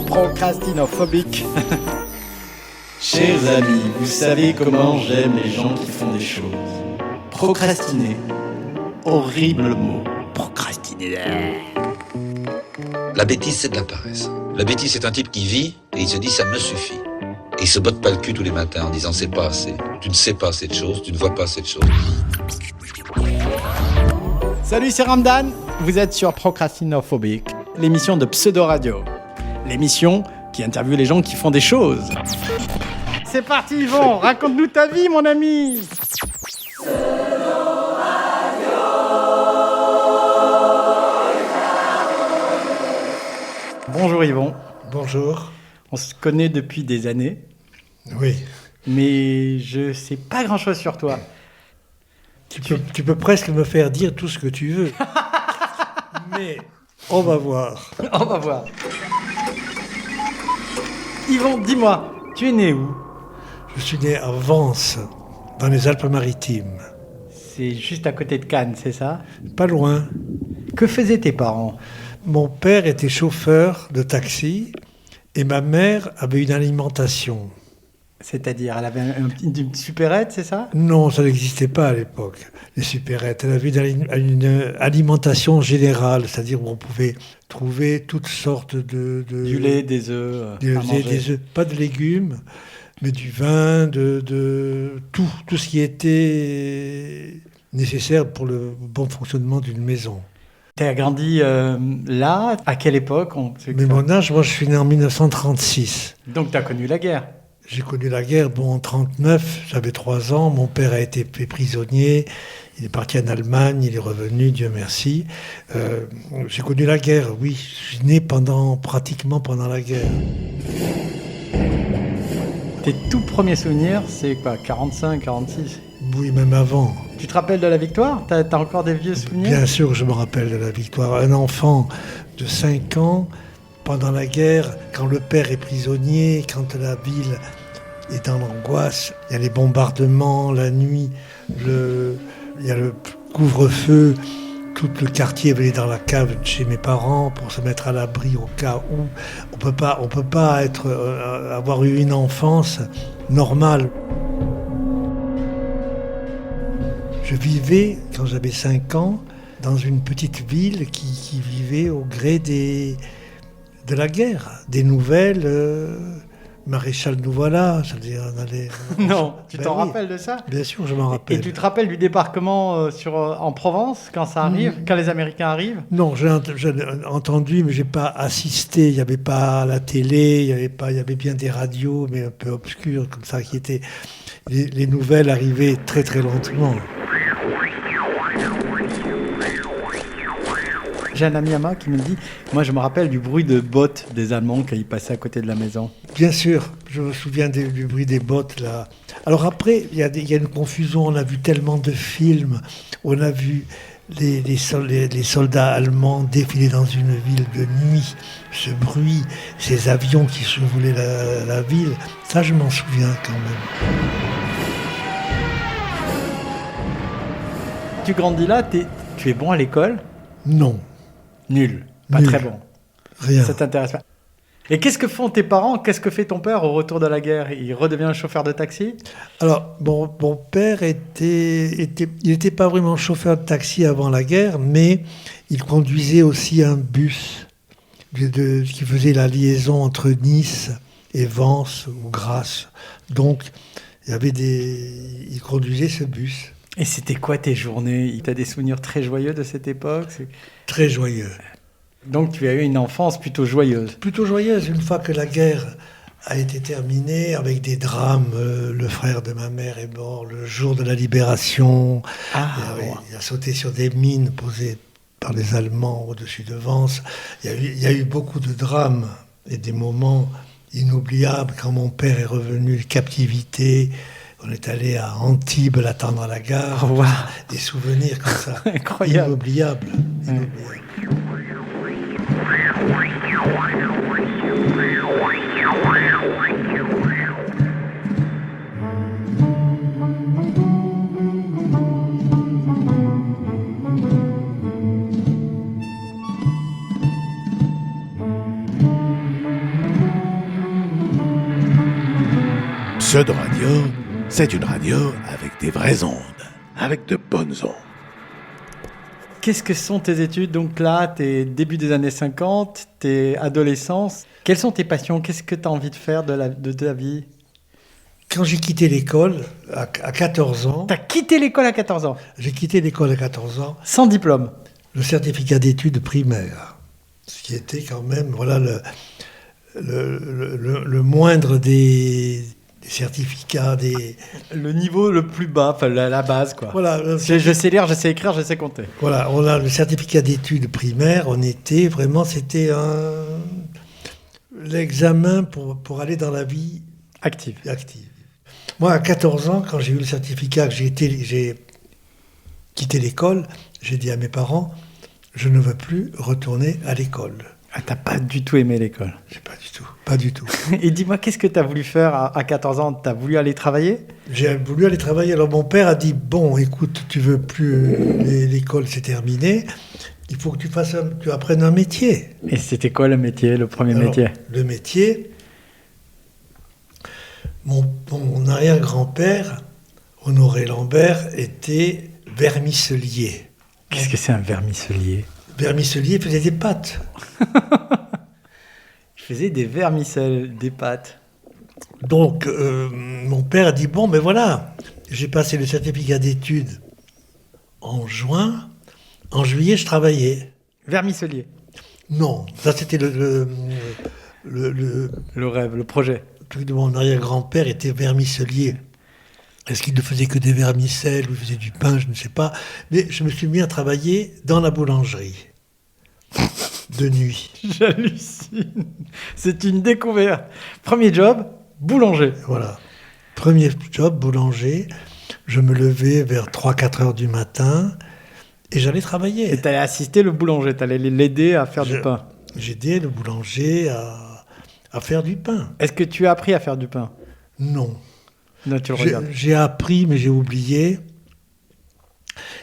Procrastinophobique. Chers amis, vous savez comment j'aime les gens qui font des choses. Procrastiner. Horrible mot. Procrastiner. La bêtise, c'est de la paresse. La bêtise, c'est un type qui vit et il se dit ça me suffit. Et il se botte pas le cul tous les matins en disant c'est pas assez. Tu ne sais pas assez de choses, tu ne vois pas assez de choses. Salut, c'est Ramdan. Vous êtes sur Procrastinophobique, l'émission de Pseudo Radio. L'émission qui interviewe les gens qui font des choses. C'est parti, Yvon. Raconte-nous ta vie, mon ami. Bonjour, Yvon. Bonjour. On se connaît depuis des années. Oui. Mais je sais pas grand-chose sur toi. Tu peux presque me faire dire tout ce que tu veux. Mais on va voir. On va voir. Yvon, dis-moi, tu es né où ? Je suis né à Vence, dans les Alpes-Maritimes. C'est juste à côté de Cannes, c'est ça ? Pas loin. Que faisaient tes parents ? Mon père était chauffeur de taxi et ma mère avait une alimentation. C'est-à-dire, elle avait une supérette, c'est ça ? Non, ça n'existait pas à l'époque, les supérettes. Elle avait une alimentation générale, c'est-à-dire où on pouvait trouver toutes sortes de Du lait, des œufs, des œufs, pas de légumes, mais du vin, tout ce qui était nécessaire pour le bon fonctionnement d'une maison. Tu as grandi là ? À quelle époque ? Mais mon âge, moi je suis né en 1936. Donc tu as connu la guerre ? J'ai connu la guerre, en 1939, j'avais 3 ans, mon père a été fait prisonnier, il est parti en Allemagne, il est revenu, Dieu merci. J'ai connu la guerre, oui, je suis né pratiquement pendant la guerre. Tes tout premiers souvenirs, c'est quoi ? 45, 46 ? Oui, même avant. Tu te rappelles de la victoire ? T'as encore des vieux souvenirs ? Bien sûr que je me rappelle de la victoire. Un enfant de 5 ans, pendant la guerre, quand le père est prisonnier, quand la ville est dans l'angoisse, il y a les bombardements, la nuit, il y a le couvre-feu, tout le quartier venait dans la cave de chez mes parents pour se mettre à l'abri au cas où. On peut pas avoir eu une enfance normale. Je vivais, quand j'avais 5 ans, dans une petite ville qui vivait au gré de la guerre, des nouvelles, maréchal nous voilà, c'est-à-dire on allait... Non, tu t'en rappelles de ça ? Bien sûr, je m'en rappelle. Et tu te rappelles du débarquement en Provence, quand ça arrive, quand les Américains arrivent ? Non, j'ai entendu, mais j'ai pas assisté. Il n'y avait pas la télé, il y avait bien des radios, mais un peu obscures, comme ça, qui étaient... Les nouvelles arrivaient très très lentement. J'ai un ami à moi qui me dit, moi je me rappelle du bruit de bottes des Allemands quand ils passaient à côté de la maison. Bien sûr, je me souviens du bruit des bottes là. Alors après, il y a une confusion, on a vu tellement de films, on a vu les soldats allemands défiler dans une ville de nuit, ce bruit, ces avions qui survolaient la ville, ça je m'en souviens quand même. Tu grandis là, tu es bon à l'école ? Non. Nul, pas Nul. très bon. Rien. Ça t'intéresse pas. Et qu'est-ce que font tes parents ? Qu'est-ce que fait ton père au retour de la guerre ? Il redevient chauffeur de taxi ? Alors, mon père il n'était pas vraiment chauffeur de taxi avant la guerre, mais il conduisait aussi un bus qui faisait la liaison entre Nice et Vence ou Grasse. Donc, il conduisait ce bus. Et c'était quoi tes journées ? Tu as des souvenirs très joyeux de cette époque ? Très joyeux. Donc tu as eu une enfance plutôt joyeuse. Plutôt joyeuse, une fois que la guerre a été terminée, avec des drames. Le frère de ma mère est mort le jour de la libération. Il a sauté sur des mines posées par les Allemands au-dessus de Vence. Il y a eu beaucoup de drames et des moments inoubliables quand mon père est revenu de captivité. On est allé à Antibes l'attendre à la gare. Oh, wow. Des souvenirs comme ça. Incroyable. Inoubliables. Pseudo Radio, c'est une radio avec des vraies ondes, avec de bonnes ondes. Qu'est-ce que sont tes études? Donc là, t'es début des années 50, t'es adolescence. Quelles sont tes passions? Qu'est-ce que tu as envie de faire de ta vie? Quand j'ai quitté l'école, à 14 ans, T'as quitté l'école à 14 ans, j'ai quitté l'école à 14 ans, sans diplôme. le certificat d'études primaires, ce qui était quand même voilà, le moindre des certificats, Le niveau le plus bas, enfin la base, quoi. Voilà, Je sais lire, je sais écrire, je sais compter. voilà, on a le certificat d'études primaires, c'était l'examen pour aller dans la vie Active. active. Moi, à 14 ans, quand j'ai eu le certificat, que j'ai quitté l'école, j'ai dit à mes parents, je ne veux plus retourner à l'école. Ah, t'as pas du tout aimé l'école. J'ai pas du tout. Et dis-moi, qu'est-ce que t'as voulu faire à 14 ans? T'as voulu aller travailler? J'ai voulu aller travailler. Alors mon père a dit, bon, écoute, tu veux plus, l'école c'est terminé, il faut que tu apprennes un métier. Et c'était quoi le métier, le premier Alors, métier? Le métier, mon arrière-grand-père, Honoré Lambert, était vermicelier. Qu'est-ce que c'est un vermicelier? Vermicelier faisait des pâtes. Je faisais des vermicelles, des pâtes. Donc, mon père a dit, bon, ben voilà, j'ai passé le certificat d'études en juin. En juillet, je travaillais. Vermicelier. Non, ça c'était le Le rêve, le projet. truc de mon arrière-grand-père était vermicelier. Est-ce qu'il ne faisait que des vermicelles ou il faisait du pain, je ne sais pas. Mais je me suis mis à travailler dans la boulangerie. De nuit. J'hallucine. C'est une découverte. Premier job, boulanger. Voilà. Premier job, boulanger. Je me levais vers 3-4 heures du matin et j'allais travailler. Et t'allais assister le boulanger, t'allais l'aider à faire du pain. J'aidais le boulanger à faire du pain. Est-ce que tu as appris à faire du pain? Non. Non, tu le regardes. J'ai appris, mais j'ai oublié.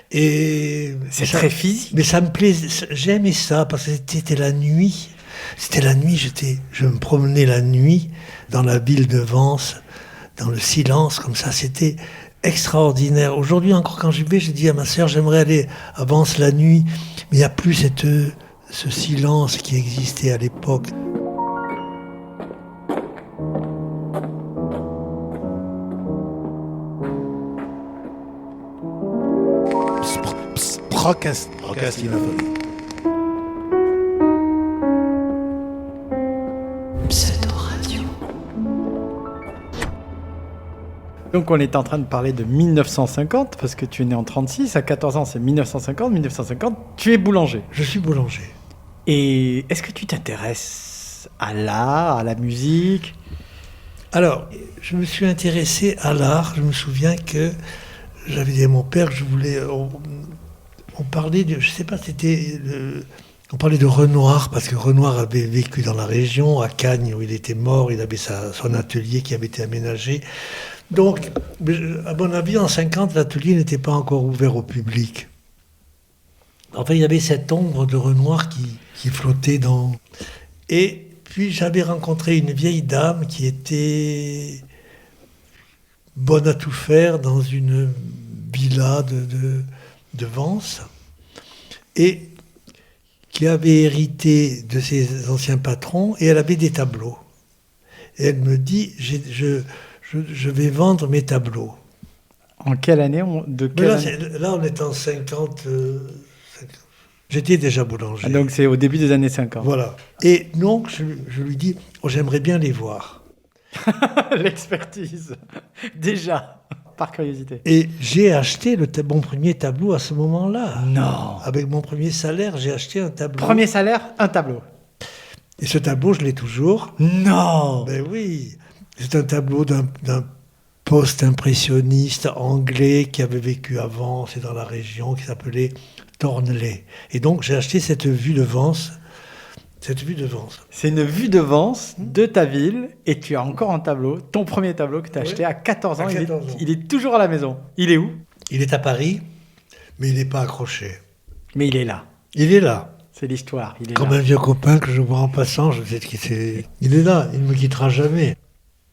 Et C'est très physique. Mais ça me plaisait, j'aimais ça parce que c'était la nuit. C'était la nuit, je me promenais la nuit dans la ville de Vence, dans le silence, comme ça, c'était extraordinaire. Aujourd'hui encore, quand j'y vais, j'ai dit à ma sœur, j'aimerais aller à Vence la nuit, mais il n'y a plus ce silence qui existait à l'époque. Procrastinophobie. Donc on est en train de parler de 1950, parce que tu es né en 36, à 14 ans c'est 1950, 1950, tu es boulanger. Je suis boulanger. Et est-ce que tu t'intéresses à l'art, à la musique? Alors, je me suis intéressé à l'art. Je me souviens que j'avais dit à mon père que je voulais... On parlait de... Je sais pas, on parlait de Renoir, parce que Renoir avait vécu dans la région, à Cagnes, où il était mort. Il avait son atelier qui avait été aménagé. Donc, à mon avis, en 50, l'atelier n'était pas encore ouvert au public. Enfin, il y avait cette ombre de Renoir qui flottait dans... Et puis, j'avais rencontré une vieille dame qui était bonne à tout faire dans une villa de Vence et qui avait hérité de ses anciens patrons, et elle avait des tableaux. Et elle me dit, je vais vendre mes tableaux. En quelle année Là, on est en 50... J'étais déjà boulanger. Ah, donc c'est au début des années 50. Voilà. Et donc, je lui dis, j'aimerais bien les voir. L'expertise. Déjà, par curiosité. Et j'ai acheté mon premier tableau à ce moment-là. Non. Avec mon premier salaire, j'ai acheté un tableau. Premier salaire, un tableau. Et ce tableau, je l'ai toujours. Non. Ben oui. C'est un tableau d'un post-impressionniste anglais qui avait vécu à Vence et dans la région, qui s'appelait Thornley. Et donc, j'ai acheté cette vue de Vence. C'est une vue de Vence de ta ville, et tu as encore un tableau, ton premier tableau que tu as acheté à 14 ans. Il est toujours à la maison. Il est où? Il est à Paris, mais il n'est pas accroché. Mais il est là. Il est là. C'est l'histoire. Il est Comme là. un vieux copain que je vois en passant, je sais qu'il est... Il est là, il ne me quittera jamais.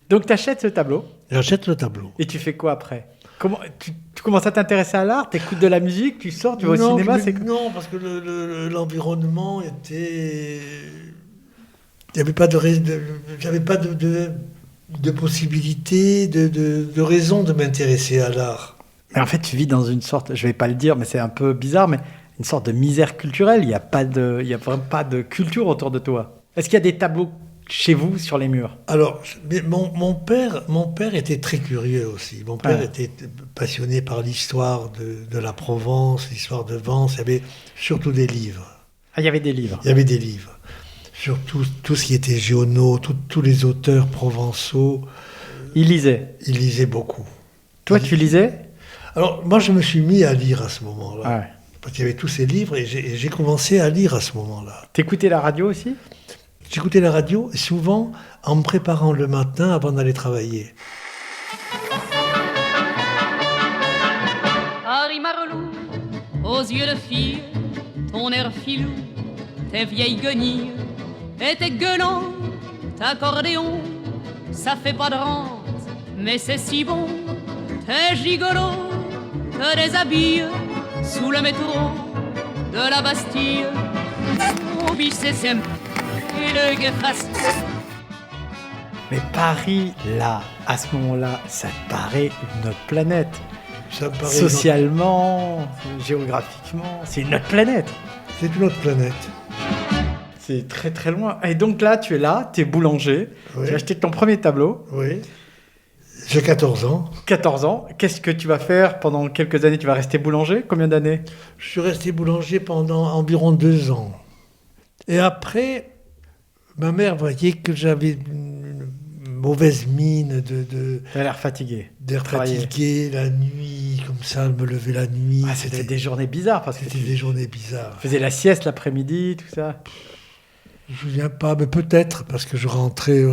Donc tu achètes ce tableau, J'achète le tableau. Et tu fais quoi après? Comment, tu commences à t'intéresser à l'art? T'écoutes de la musique? Tu sors? Tu vas au cinéma? Non, parce que l'environnement était... Il n'y avait pas j'avais pas de possibilité, de raison de m'intéresser à l'art. Mais en fait, tu vis dans une sorte, je vais pas le dire, mais c'est un peu bizarre, mais une sorte de misère culturelle. Il y a vraiment pas de culture autour de toi. Est-ce qu'il y a des tableaux chez vous sur les murs? Alors, mais mon père était très curieux aussi. Mon père était passionné par l'histoire de la Provence, l'histoire de Vence. Il y avait surtout des livres. Ah, il y avait des livres. Il y avait des livres. Surtout tout ce qui était Giono, tous les auteurs provençaux. Il lisait. Il lisait beaucoup. Toi, tu lisais? Alors, moi, je me suis mis à lire à ce moment-là. Ah ouais. Parce qu'il y avait tous ces livres et j'ai commencé à lire à ce moment-là. T'écoutais la radio aussi? J'écoutais la radio souvent en me préparant le matin avant d'aller travailler. Harry Marlou, aux yeux de fille, ton air filou, tes vieilles guenilles et tes gueulants, t'accordéon, ça fait pas de rente, mais c'est si bon. Tes gigolos te déshabillent sous le métro de la Bastille. Au biche c'est simple et le gueffasse. Mais Paris, là, à ce moment-là, ça te paraît une autre planète. Ça me paraît Socialement, géographiquement, c'est une autre planète. C'est une autre planète. C'est très très loin. Et donc là, tu es là, tu es boulanger, Oui. tu as acheté ton premier tableau, Oui. J'ai 14 ans. 14 ans. Qu'est-ce que tu vas faire pendant quelques années? Tu vas rester boulanger? Combien d'années? Je suis resté boulanger pendant environ 2 ans. Et après, ma mère voyait que j'avais une mauvaise mine Tu as l'air fatigué. d'air Travailler. fatigué la nuit, comme ça, me lever la nuit. Ah, c'était des journées bizarres parce que C'était tu des journées bizarres. faisais la sieste l'après-midi, tout ça. Je me souviens pas, mais peut-être, parce que je rentrais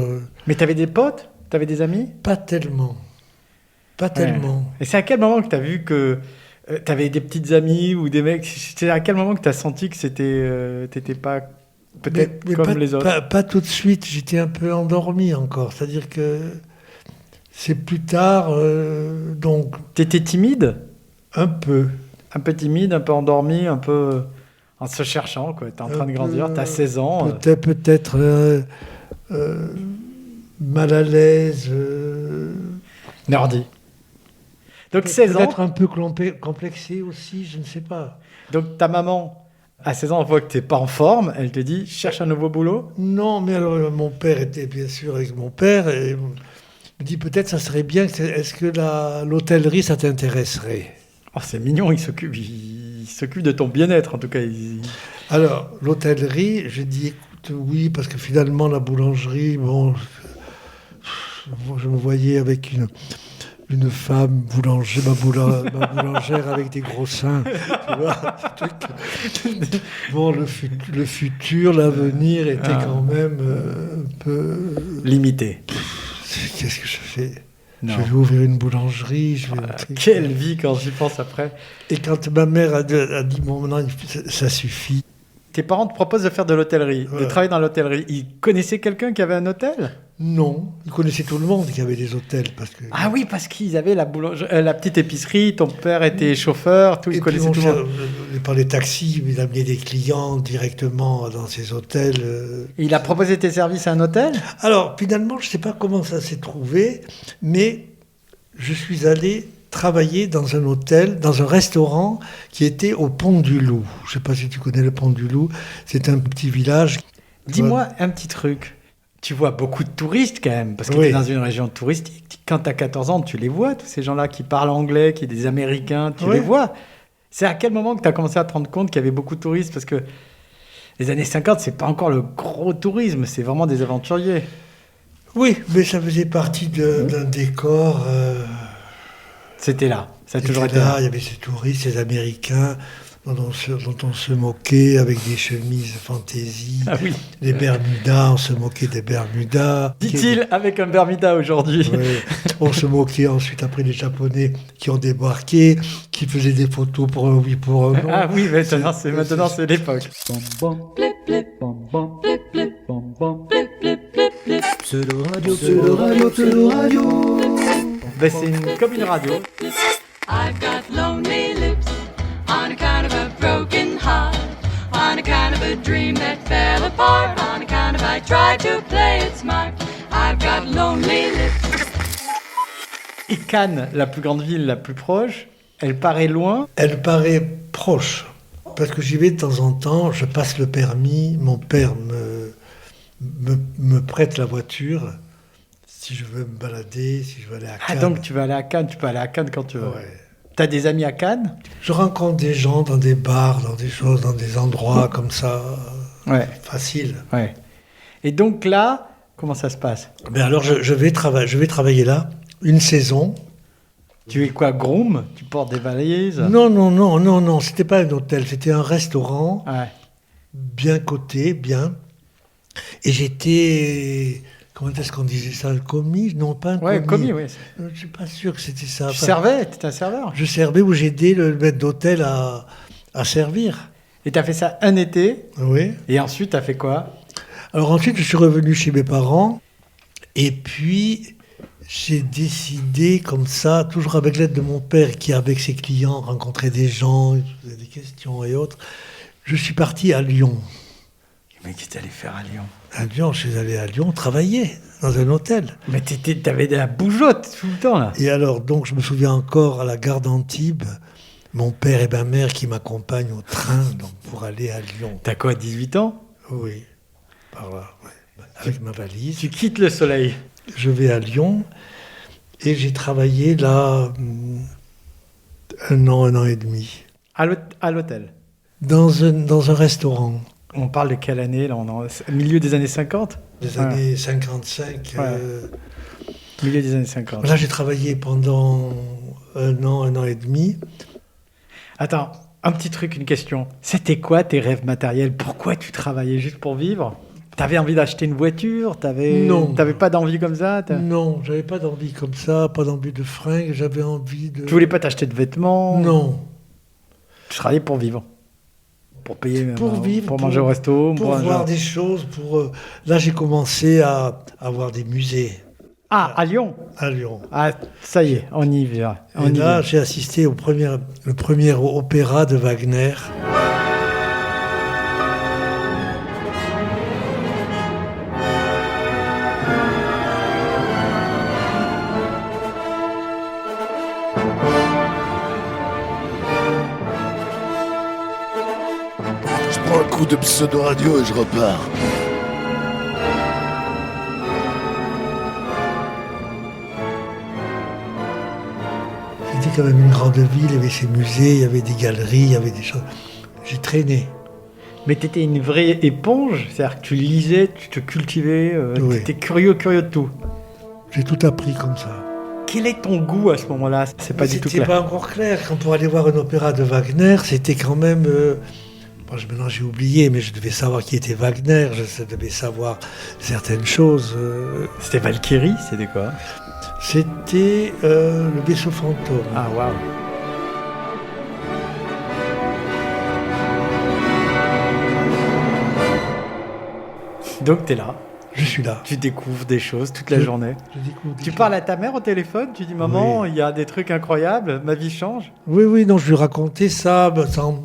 Mais tu avais des potes? Tu avais des amis? pas tellement. Pas tellement. Et c'est à quel moment que tu as vu que tu avais des petites amies ou des mecs? C'est à quel moment que tu as senti que t'étais pas peut-être Mais comme pas, les autres? pas tout de suite, j'étais un peu endormi encore. C'est-à-dire que c'est plus tard, donc T'étais timide? un peu. Un peu timide, un peu endormi, un peu en se cherchant, quoi. T'es en train de grandir, t'as 16 ans. Peut-être mal à l'aise. Nerdy. Donc 16 ans, Peut-être un peu complexé aussi, je ne sais pas. donc ta maman, à 16 ans, voit que t'es pas en forme, elle te dit, cherche un nouveau boulot. Non, mais alors mon père était bien sûr avec mon père et me dit peut-être ça serait bien, est-ce que l'hôtellerie ça t'intéresserait? Oh, c'est mignon, il s'occupe de ton bien-être, en tout cas. Alors, l'hôtellerie, j'ai dit écoute, oui, parce que finalement, la boulangerie, bon, je me voyais avec une femme ma boulangère avec des gros seins, tu vois, ce truc. Bon, le futur, l'avenir était quand même un peu... Limité. Qu'est-ce que je fais? Non. Je vais ouvrir une boulangerie, je vais... Quelle vie quand j'y pense après. Et quand ma mère a dit, bon, maintenant, ça suffit. Tes parents te proposent de faire de l'hôtellerie, de Voilà. travailler dans l'hôtellerie. Ils connaissaient quelqu'un qui avait un hôtel? Non, ils connaissaient tout le monde qui avait des hôtels. Parce que... Ah oui, parce qu'ils avaient la petite épicerie, ton père était chauffeur, tout, ils Et puis connaissaient tout le monde. par les taxis, il amenait des clients directement dans ces hôtels. Il a proposé tes services à un hôtel? Alors, finalement, je ne sais pas comment ça s'est trouvé, mais je suis allé travailler dans un hôtel, dans un restaurant qui était au Pont du Loup. Je ne sais pas si tu connais le Pont du Loup. C'est un petit village. Dis-moi un petit truc. Tu vois beaucoup de touristes quand même, parce que Oui. tu es dans une région touristique. Quand tu as 14 ans, tu les vois, tous ces gens-là qui parlent anglais, qui sont des Américains, tu Oui. les vois. C'est à quel moment que tu as commencé à te rendre compte qu'il y avait beaucoup de touristes? Parce que les années 50, c'est pas encore le gros tourisme, c'est vraiment des aventuriers. Oui, mais ça faisait partie d'un décor. C'était là, ça a toujours été là. là. Il y avait ces touristes, ces Américains dont on se moquait avec des chemises fantaisie, Ah oui, des Bermudas, on se moquait des Bermudas. dit-il avec un Bermuda aujourd'hui. Ouais. On se moquait ensuite après des Japonais qui ont débarqué, qui faisaient des photos pour un oui, pour un non. Ah oui, maintenant c'est l'époque. Pseudo Radio, Pseudo Radio, Pseudo Radio. Ben, comme une radio. I've got lonely lips on account of a broken heart, on account of a dream that fell apart, on account of I tried to play it smart. I've got lonely lips. Et Cannes, la plus grande ville, la plus proche, elle paraît loin. Elle paraît proche, parce que j'y vais de temps en temps, je passe le permis, mon père me prête la voiture, si je veux me balader, si je veux aller à Cannes. Ah, donc tu vas aller à Cannes, tu peux aller à Cannes quand tu veux. Ouais. T'as des amis à Cannes? Je rencontre des gens dans des bars, dans des choses, dans des endroits comme ça, facile. Ouais. Et donc là, comment ça se passe? Mais alors je vais travailler là, une saison. Tu es quoi, groom? Tu portes des valises? Non, c'était pas un hôtel, c'était un restaurant, Ouais. bien coté, bien. Et j'étais, comment est-ce qu'on disait ça, un commis? Non, pas un commis. Ouais, commis, oui. Je suis pas sûr que c'était ça. Tu servais? T'étais un serveur? Je servais où j'aidais le maître d'hôtel à servir. Et t'as fait ça un été? Oui. Et ensuite, t'as fait quoi? Alors ensuite, je suis revenu chez mes parents. Et puis, j'ai décidé comme ça, toujours avec l'aide de mon père qui, avec ses clients, rencontrait des gens, il posait des questions et autres. Je suis parti à Lyon. Mais qu'est-ce que t'allais faire à Lyon? À Lyon, je suis allé à Lyon travailler dans un hôtel. Mais t'avais de la bougeotte tout le temps, là. Et alors, donc, je me souviens encore à la gare d'Antibes, mon père et ma mère qui m'accompagnent au train donc, pour aller à Lyon. T'as quoi, 18 ans? Oui, par là, ouais. Avec ma valise. Tu quittes le soleil. Je vais à Lyon et j'ai travaillé là un an et demi. À l'hôtel. Dans un restaurant. On parle de quelle année, là? On est au milieu des années 50? Des années 55. Ouais. Milieu des années 50. Là, j'ai travaillé pendant un an et demi. Attends, un petit truc, une question. C'était quoi tes rêves matériels? Pourquoi tu travaillais juste pour vivre? T'avais envie d'acheter une voiture? Non. T'avais pas d'envie comme ça? Non, j'avais pas d'envie comme ça, pas d'envie de fringues, j'avais envie de... Tu voulais pas t'acheter de vêtements? Non. Tu travaillais pour vivre? Pour payer, Pour vivre, pour manger au resto? Pour voir des choses, Là, j'ai commencé à avoir des musées. Ah, à Lyon? À Lyon. Ah, ça y est, on y va. Et là, j'ai assisté le premier opéra de Wagner. Je prends un coup de pseudo-radio et je repars. C'était quand même une grande ville, il y avait ses musées, il y avait des galeries, il y avait des choses. J'ai traîné. Mais t'étais une vraie éponge? C'est-à-dire que tu lisais, tu te cultivais, Oui. t'étais curieux de tout. J'ai tout appris comme ça. Quel est ton goût à ce moment-là? C'est pas du tout C'était clair. pas encore clair. Quand pour aller voir un opéra de Wagner, c'était quand même... maintenant j'ai oublié, mais je devais savoir qui était Wagner, je devais savoir certaines choses. C'était Valkyrie? C'était quoi? C'était le vaisseau fantôme. Ah, waouh. Donc t'es là, Je suis là. tu découvres des choses toute la journée. Je découvre des Tu choses. parles à ta mère au téléphone, tu dis maman, Oui. il y a des trucs incroyables, ma vie change. Oui, non, je lui racontais ça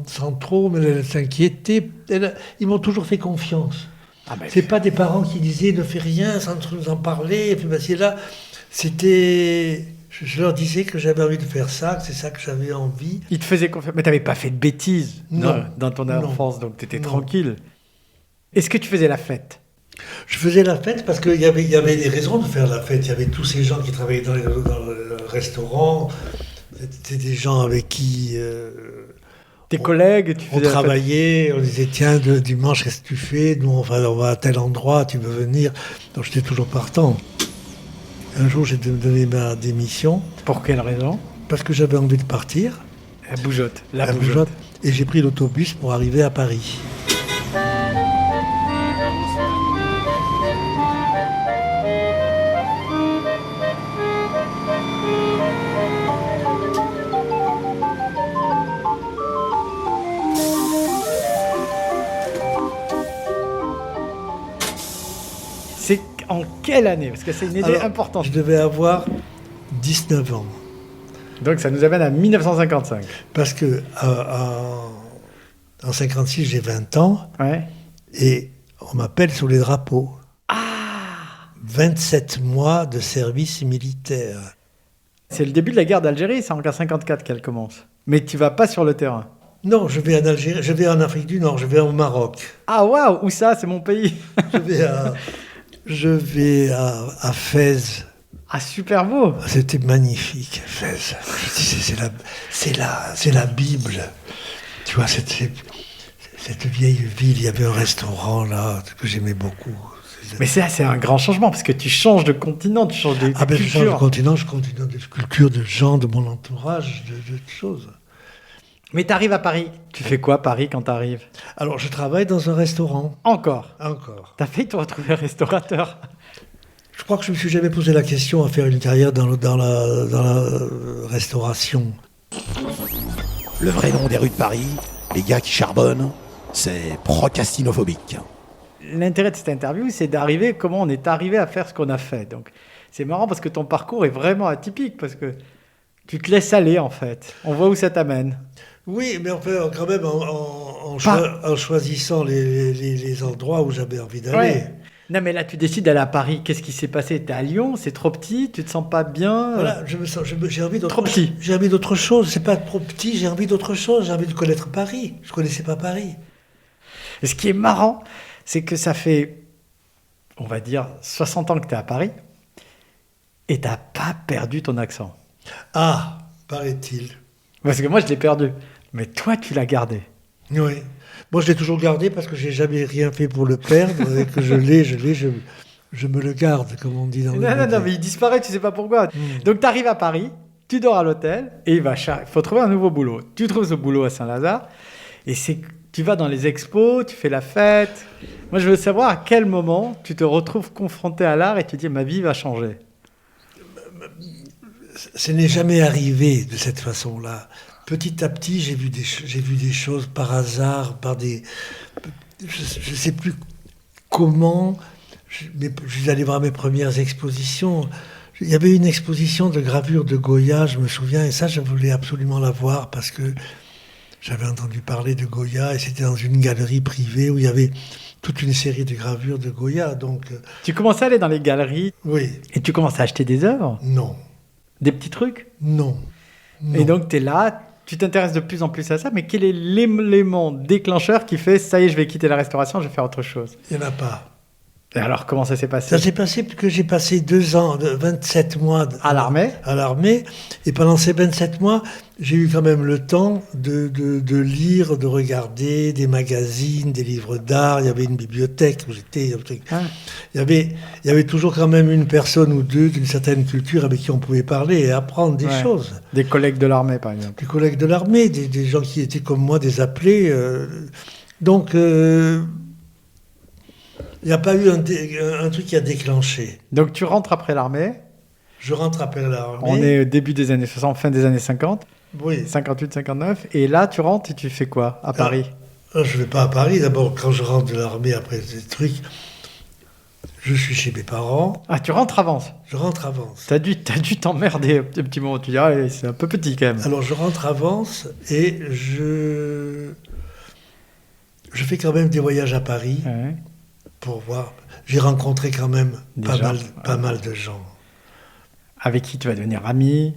sans trop, mais elle s'inquiétait. Ils m'ont toujours fait confiance. Ah ben, C'est pas des parents qui disaient ne fais rien sans nous en parler. Et puis c'est là, c'était. Je leur disais que j'avais envie de faire ça, que c'est ça que j'avais envie. il te faisait confiance, mais t'avais pas fait de bêtises Non. dans ton Non. enfance, donc t'étais Non. tranquille. Est-ce que tu faisais la fête? Je faisais la fête parce qu'il y avait des raisons de faire la fête. Il y avait tous ces gens qui travaillaient dans le restaurant. C'était des gens avec qui Tes collègues, tu on faisais la fête? travaillait. On disait tiens, dimanche, qu'est-ce que tu fais? Nous, on va à tel endroit, tu veux venir? Donc j'étais toujours partant. Un jour, j'ai donné ma démission Pour quelle raison? parce que j'avais envie de partir. La bougeotte. La à bougeotte. Bougeotte. Et j'ai pris l'autobus pour arriver à Paris. C'est en quelle année? Parce que c'est une idée Alors, importante. Je devais avoir 19 ans. Donc ça nous amène à 1955. Parce que en 56, j'ai 20 ans Ouais. et on m'appelle sur les drapeaux. 27 mois de service militaire. C'est le début de la guerre d'Algérie, c'est en 1954 qu'elle commence. Mais tu vas pas sur le terrain. Non, je vais en Algérie, je vais en Afrique du Nord, je vais au Maroc. Ah waouh, où ça? C'est mon pays. Je vais à Fès. Ah, super beau. C'était magnifique, Fès. Je dis, c'est la Bible. Tu vois, cette vieille ville, il y avait un restaurant là que j'aimais beaucoup. Mais c'est un grand changement, parce que tu changes de continent, tu changes de Je change de culture. continent, je continue de culture, de gens, de mon entourage, de choses. Mais tu arrives à Paris. Tu fais quoi, Paris, quand tu arrives? Alors, je travaille dans un restaurant. Encore. Encore. T'as failli te retrouver restaurateur. Je crois que je me suis jamais posé la question à faire une carrière dans la restauration. Le vrai nom des rues de Paris, les gars qui charbonnent, c'est procrastinophobique. L'intérêt de cette interview, c'est d'arriver, comment on est arrivé à faire ce qu'on a fait. Donc, c'est marrant parce que ton parcours est vraiment atypique, parce que tu te laisses aller, en fait. On voit où ça t'amène. Oui, mais quand même en choisissant les endroits où j'avais envie d'aller. Ouais. Non, mais là, tu décides d'aller à Paris. Qu'est-ce qui s'est passé? T'es à Lyon, c'est trop petit, tu te sens pas bien? Voilà, j'ai envie d'autre Trop petit. J'ai envie d'autre chose. C'est pas trop petit, j'ai envie d'autre chose. J'ai envie de connaître Paris. Je connaissais pas Paris. Et ce qui est marrant, c'est que ça fait, on va dire, 60 ans que tu es à Paris et tu n'as pas perdu ton accent. Ah, paraît-il. Parce que moi, je l'ai perdu. Mais toi, tu l'as gardé. Oui. Moi, je l'ai toujours gardé parce que j'ai jamais rien fait pour le perdre et que je me le garde, comme on dit dans le Non, mais il disparaît, tu sais pas pourquoi. Donc, tu arrives à Paris, tu dors à l'hôtel et il faut trouver un nouveau boulot. Tu trouves ce boulot à Saint-Lazare et tu vas dans les expos, tu fais la fête. Moi, je veux savoir à quel moment tu te retrouves confronté à l'art et tu dis ma vie va changer. Ce n'est jamais arrivé de cette façon-là. Petit à petit, j'ai vu des choses par hasard, je ne sais plus comment. Je suis allé voir mes premières expositions. Il y avait une exposition de gravure de Goya, je me souviens, et ça, je voulais absolument la voir parce que j'avais entendu parler de Goya et c'était dans une galerie privée où il y avait toute une série de gravures de Goya. Donc, Tu commençais à aller dans les galeries oui. et tu commences à acheter des œuvres, Non. des petits trucs. Non. Et donc, tu es là, tu t'intéresses de plus en plus à ça, mais quel est l'élément déclencheur qui fait ça y est, je vais quitter la restauration, je vais faire autre chose? Il n'y en a pas. Et alors, comment ça s'est passé? Ça s'est passé parce que j'ai passé 2 ans, 27 mois À l'armée? À l'armée. Et pendant ces 27 mois, j'ai eu quand même le temps de lire, de regarder des magazines, des livres d'art. Il y avait une bibliothèque où j'étais. Ah. Il y avait toujours quand même une personne ou deux d'une certaine culture avec qui on pouvait parler et apprendre des Ouais. choses. Des collègues de l'armée, par exemple. Des collègues de l'armée, des gens qui étaient comme moi, des appelés. Donc, il n'y a pas eu un truc qui a déclenché. Donc, tu rentres après l'armée. Je rentre après l'armée. On est au début des années 60, fin des années 50, Oui. 58, 59. Et là, tu rentres et tu fais quoi à Paris? Je ne vais pas à Paris. D'abord, quand je rentre de l'armée après ces trucs, je suis chez mes parents. Ah, tu rentres avant. Je rentre avant. T'as dû t'emmerder un petit moment. Tu dis, ah, c'est un peu petit quand même. Alors, je rentre avance et je fais quand même des voyages à Paris Ouais. pour voir. J'ai rencontré quand même Déjà, pas mal de gens. Avec qui tu vas devenir ami.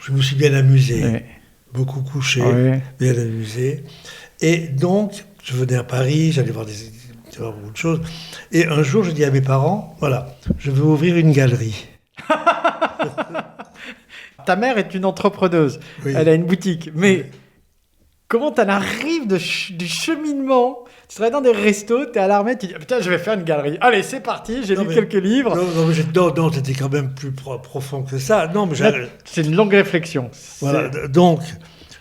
Je me suis bien amusé, Ouais. beaucoup couché, Ouais. bien amusé. Et donc, je venais à Paris, j'allais voir beaucoup de choses. Et un jour, je dis à mes parents, voilà, je veux ouvrir une galerie. Ta mère est une entrepreneuse. Oui. Elle a une boutique. Mais Oui. comment t'en arrives du cheminement? Tu travailles dans des restos, t'es à l'armée, tu dis putain, je vais faire une galerie. Allez, c'est parti, j'ai Non, lu mais- quelques livres. Non, c'était quand même plus profond que ça. Non, mais Là, c'est une longue réflexion. voilà. Donc,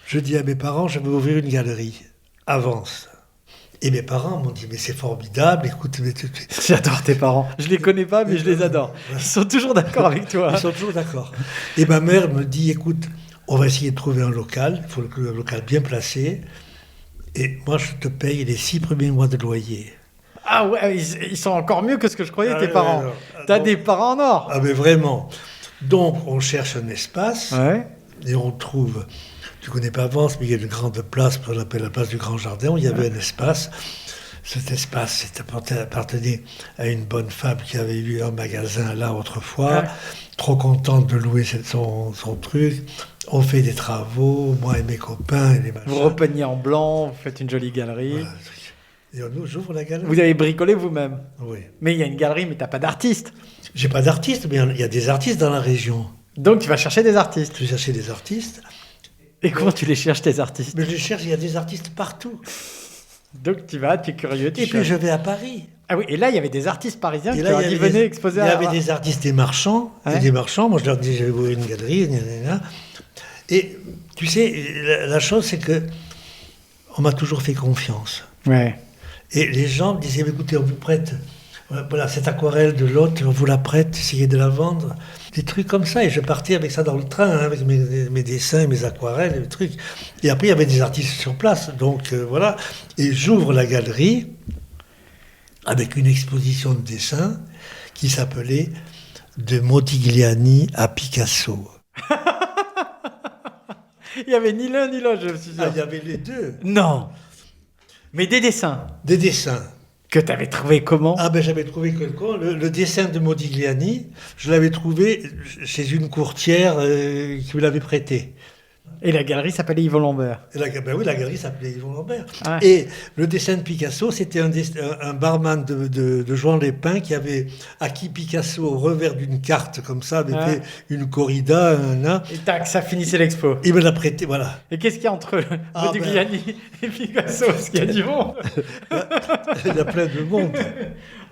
je dis à mes parents, je veux ouvrir une galerie. Avance. Et mes parents m'ont dit, mais c'est formidable, écoute, J'adore tes parents. Je les connais pas, mais je les adore. Ils sont toujours d'accord avec toi. Ils sont toujours d'accord. Et ma mère me dit, écoute, on va essayer de trouver un local, il faut un local bien placé, et moi je te paye les 6 premiers mois de loyer. Ah ouais, ils sont encore mieux que ce que je croyais, tes ouais, parents. alors, T'as donc- des parents en or. Ah mais vraiment. Donc, on cherche un espace Ouais. et on trouve, tu connais pas Vence, mais il y a une grande place, qu'on appelle la place du Grand Jardin, où il y avait un espace. Cet espace appartenait à une bonne femme qui avait eu un magasin là autrefois, trop contente de louer son truc. On fait des travaux, moi et mes copains et les machins. Vous repeignez en blanc, vous faites une jolie galerie. Voilà. Et j'ouvre la galerie. Vous avez bricolé vous-même. Oui. Mais il y a une galerie, mais t'as pas d'artiste. J'ai pas d'artiste, mais il y a des artistes dans la région. Donc tu vas chercher des artistes. Je vais chercher des artistes. Et comment tu les cherches, tes artistes? Mais je les cherche, il y a des artistes partout. Donc tu vas, tu es curieux, tu Et puis cherches. je vais à Paris. Ah oui, et là il y avait des artistes parisiens Et qui là, leur il y dit avait venez exposer il y à... avait des artistes, des marchands. Ouais. Et des marchands, moi je leur dis, je vais ouvrir une galerie. Gna. Et tu sais, la chose c'est que on m'a toujours fait confiance. Ouais. Et les gens me disaient, écoutez, on vous prête, voilà, cette aquarelle de l'autre, on vous la prête, essayez de la vendre. Des trucs comme ça. Et je partais avec ça dans le train, hein, avec mes dessins, mes aquarelles, et les trucs. Et après, il y avait des artistes sur place. Donc voilà. Et j'ouvre la galerie avec une exposition de dessins qui s'appelait De Modigliani à Picasso. Il y avait ni l'un ni l'autre, je me suis dit. Ah, il y avait les deux. Non. Mais des dessins Des dessins. que tu avais trouvé comment? Ah ben j'avais trouvé le dessin de Modigliani, je l'avais trouvé chez une courtière qui me l'avait prêté. Et la galerie s'appelait Yvon Lambert. Et la galerie s'appelait Yvon Lambert. Ah. Et le dessin de Picasso, c'était un barman de Jean Lépin qui avait acquis Picasso au revers d'une carte comme ça, avait fait une corrida, Et tac, ça finissait l'expo. il me l'a prêté, voilà. Et qu'est-ce qu'il y a entre Ah, Modigliani et Picasso? Parce qu'il y a du monde. Il y a plein de monde.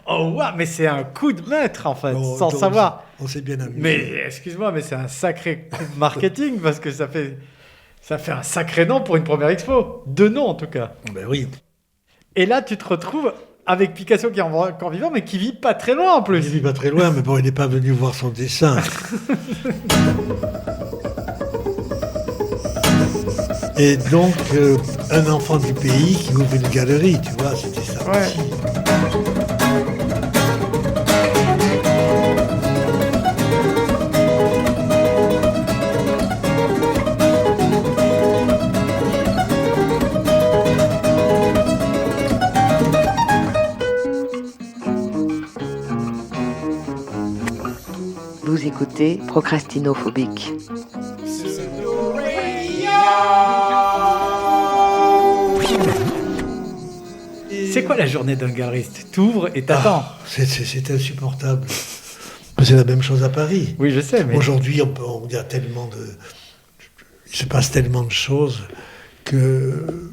Oh ouais, mais c'est un coup de maître en fait, Donc, sans savoir. On s'est bien amusé. Mais excuse-moi, mais c'est un sacré coup de marketing parce que ça fait un sacré nom pour une première expo. 2 noms en tout cas. Ben oui. Et là, tu te retrouves avec Picasso qui est encore vivant, mais qui vit pas très loin en Il plus. vit pas très loin, mais bon, il n'est pas venu voir son dessin. Et donc, un enfant du pays qui ouvre une galerie, tu vois, c'était ça Ouais. aussi. Vous écoutez Procrastinophobique. C'est quoi la journée d'un galeriste? T'ouvres et t'attends. C'est insupportable. C'est la même chose à Paris. Oui, je sais, mais... Aujourd'hui, il y a tellement de... Il se passe tellement de choses que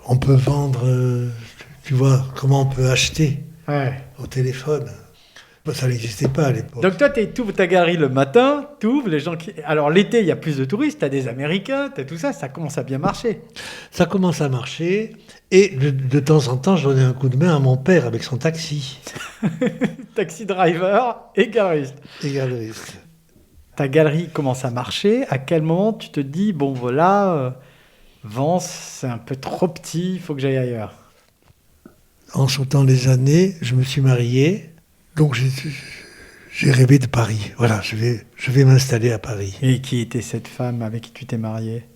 on peut vendre... tu vois, comment on peut acheter Ouais. au téléphone. Ça n'existait pas à l'époque. Donc toi, t'ouvres ta galerie le matin, t'ouvres, les gens qui... Alors l'été, il y a plus de touristes, t'as des Américains, t'as tout ça, ça commence à bien marcher. Ça commence à marcher, et de temps en temps, je donnais un coup de main à mon père avec son taxi. Taxi driver et galeriste. Et galeriste. Ta galerie commence à marcher, à quel moment tu te dis, bon voilà, Vence, c'est un peu trop petit, il faut que j'aille ailleurs? En sautant les années, je me suis marié, donc j'ai rêvé de Paris. Voilà, je vais m'installer à Paris. Et qui était cette femme avec qui tu t'es marié?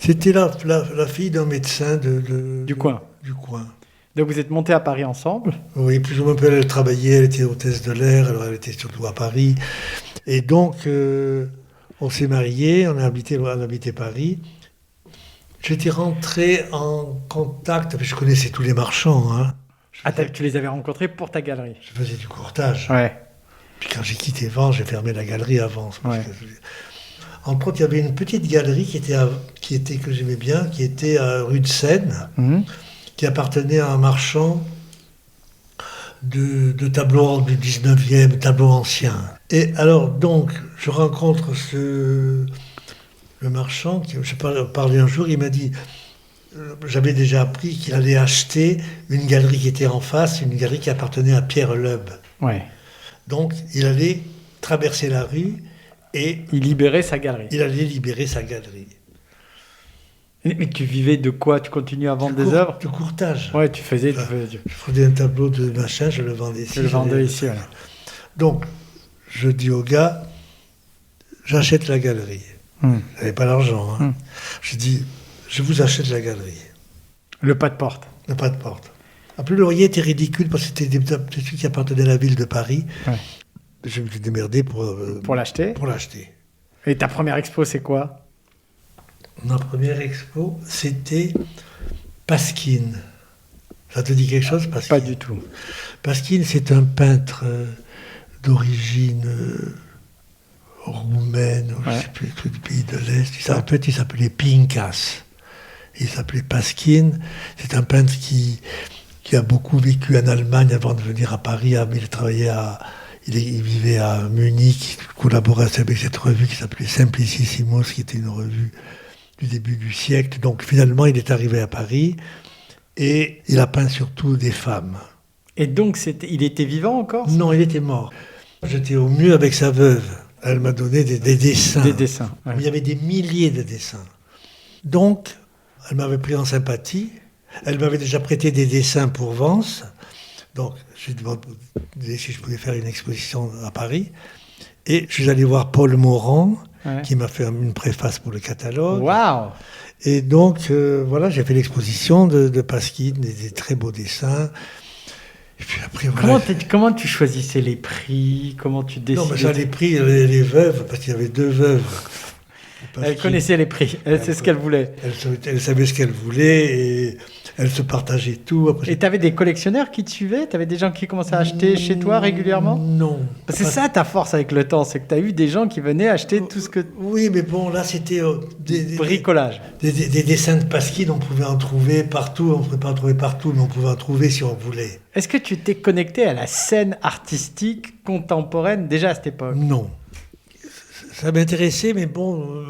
C'était la fille d'un médecin Du coin. Du coin. Donc vous êtes montés à Paris ensemble? Oui, plus ou moins, elle travaillait, elle était hôtesse de l'air, alors elle était surtout à Paris. Et donc, on s'est mariés, on a habité Paris. J'étais rentré en contact, je connaissais tous les marchands. Hein. Tu les avais rencontrés pour ta galerie? Je faisais du courtage. Ouais. Puis quand j'ai quitté Vence, j'ai fermé la galerie à Vence. Ouais. Entre autres, il y avait une petite galerie que j'aimais bien, qui était à rue de Seine, qui appartenait à un marchand de tableaux du 19e, tableaux anciens. Et alors, donc, je rencontre le marchand, je parlais un jour, il m'a dit, j'avais déjà appris qu'il allait acheter une galerie qui était en face, une galerie qui appartenait à Pierre Loeb. Ouais. Donc, il allait traverser la rue et Il libérait sa galerie. il allait libérer sa galerie. Mais tu vivais de quoi? Tu continues à vendre des œuvres? De courtage. Ouais, tu faisais... Je prenais un tableau de machin, je le vendais ici. Tu le vendais ici, voilà. Donc, je dis au gars, j'achète la galerie. J'avais pas l'argent. Hein. Je dis, je vous achète la galerie. Le pas de porte. Le pas de porte. Après, le loyer était ridicule parce que c'était des trucs qui appartenaient à la ville de Paris. Ouais. Je me suis démerdé pour l'acheter. Pour l'acheter. Et ta première expo, c'est quoi? Ma première expo, c'était Pasquine. Ça te dit quelque chose, Pasquine? Pas du tout. Pasquine, c'est un peintre d'origine roumaine, je ne sais plus, du pays de l'Est. En fait, il s'appelait Pinkas. Il s'appelait Pasquine. C'est un peintre qui a beaucoup vécu en Allemagne avant de venir à Paris. Il vivait à Munich. Il collaborait avec cette revue qui s'appelait Simplicissimus, qui était une revue du début du siècle. Donc finalement, il est arrivé à Paris et il a peint surtout des femmes. Et donc, il était vivant encore? Non, il était mort. J'étais au mieux avec sa veuve. Elle m'a donné des dessins. Des dessins. Ouais. Il y avait des milliers de dessins. Donc, elle m'avait pris en sympathie. Elle m'avait déjà prêté des dessins pour Vence. Donc, j'ai demandé si je pouvais faire une exposition à Paris. Et je suis allé voir Paul Morand, qui m'a fait une préface pour le catalogue. Waouh! Et donc, voilà, j'ai fait l'exposition de Pasquine, des très beaux dessins. Et puis après, voilà. Comment tu choisissais les prix? Comment tu décidais? Non, mais j'avais pris les veuves, parce qu'il y avait 2 veuves. Elle connaissait les prix, elle sait ce qu'elle voulait. Elle savait ce qu'elle voulait et elle se partageait tout. Après, et tu avais des collectionneurs qui te suivaient? Tu avais des gens qui commençaient à acheter chez toi régulièrement? Non. Parce que c'est ça ta force avec le temps, c'est que tu as eu des gens qui venaient acheter tout ce que... Oui, mais bon, là c'était bricolage. Des dessins de Pasquine, on pouvait en trouver partout. On ne pouvait pas en trouver partout, mais on pouvait en trouver si on voulait. Est-ce que tu t'es connecté à la scène artistique contemporaine déjà à cette époque? Non. Ça m'intéressait, mais bon,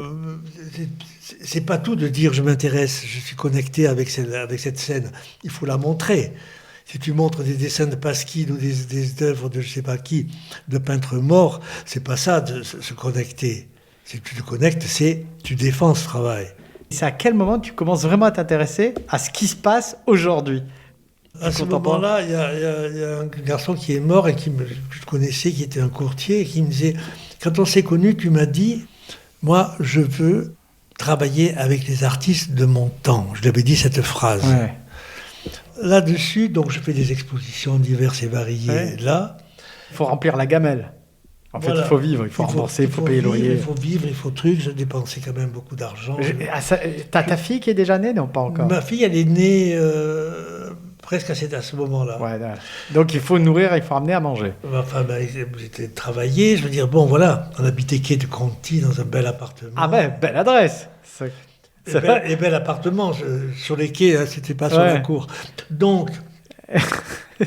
c'est pas tout de dire je m'intéresse, je suis connecté avec cette scène. Il faut la montrer. Si tu montres des dessins de Pasquine ou des œuvres de je sais pas qui, de peintres morts, c'est pas ça de se connecter. Si tu te connectes, c'est tu défends ce travail. C'est à quel moment tu commences vraiment à t'intéresser à ce qui se passe aujourd'hui? À ce moment-là, il y a un garçon qui est mort et que je connaissais, qui était un courtier, et qui me disait, quand on s'est connus, tu m'as dit, moi, je veux travailler avec les artistes de mon temps. Je lui avais dit cette phrase. Ouais. Là-dessus, donc, je fais des expositions diverses et variées. Là, il faut remplir la gamelle. En fait, il faut vivre, il faut rembourser, il faut payer le loyer. Il faut vivre, il faut truc. Je dépensais quand même beaucoup d'argent. T'as ta fille qui est déjà née? Non, pas encore. Ma fille, elle est née presque à ce moment-là. Ouais, donc il faut nourrir, il faut amener à manger. Ma femme, j'étais travaillé. Je veux dire, bon, voilà, on habitait quai de Conti dans un bel appartement. Ah ben, belle adresse. Et bel appartement. Sur les quais, hein, c'était pas sur la cour. Donc,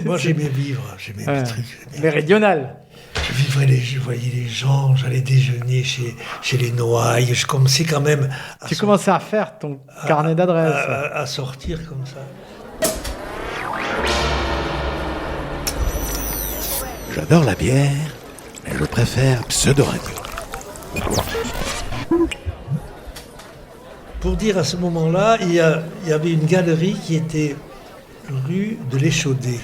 moi, j'aimais vivre. J'aimais les trucs. Méridional. Je voyais les gens, j'allais déjeuner chez les Noailles. Je commençais quand même Tu commençais à faire ton carnet d'adresses. À sortir comme ça. J'adore la bière, mais je préfère Pseudo Radio. Pour dire, à ce moment-là, il y avait une galerie qui était rue de l'Échaudé.